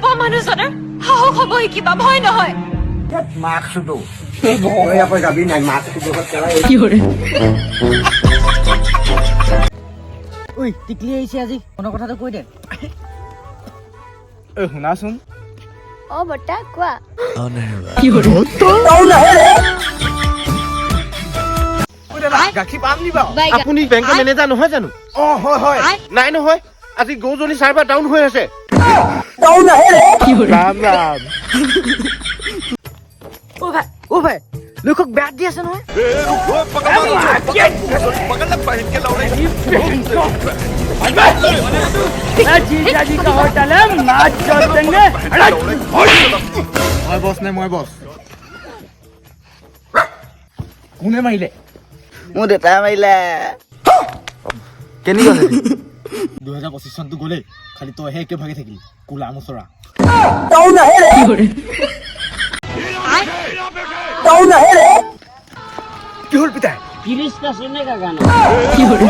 পোৱা মানুহজনৰ সাহস হ'ব কিবা ভয় নহয় মাকছো তো ভয় আপে যাবি নাই মাকছো তো কি কৰে ঐ টিকলি আহিছে আজি মনৰ কথাটো কৈ দে ঐ শুনাচোন অ বটা কোৱা কি কৰে গাখীৰ পাম নি বাৰু আপুনি বেংকৰ মেনেজাৰ নহয় জানো অ হয় হয় নাই নহয় আজি গৰুজনী চাৰ্ভাৰ ডাউন হৈ আছে কি কৰে ৰাম ৰাম অ ভাই লোকক বেট দি আছে নহয় जीजा जी का होटल है नाच जोड़ देंगे मैं बॉस ने मैं बॉस কোনে মাৰিলে মোৰ দেউতাই মাৰিলে কেনি গ'লে 2025 চনটো গ'লে খালি তইহে একে ভাগে থাকিলি কোলা মুচৰা কি কৰে কি হ'ল পিতাই কি কৰে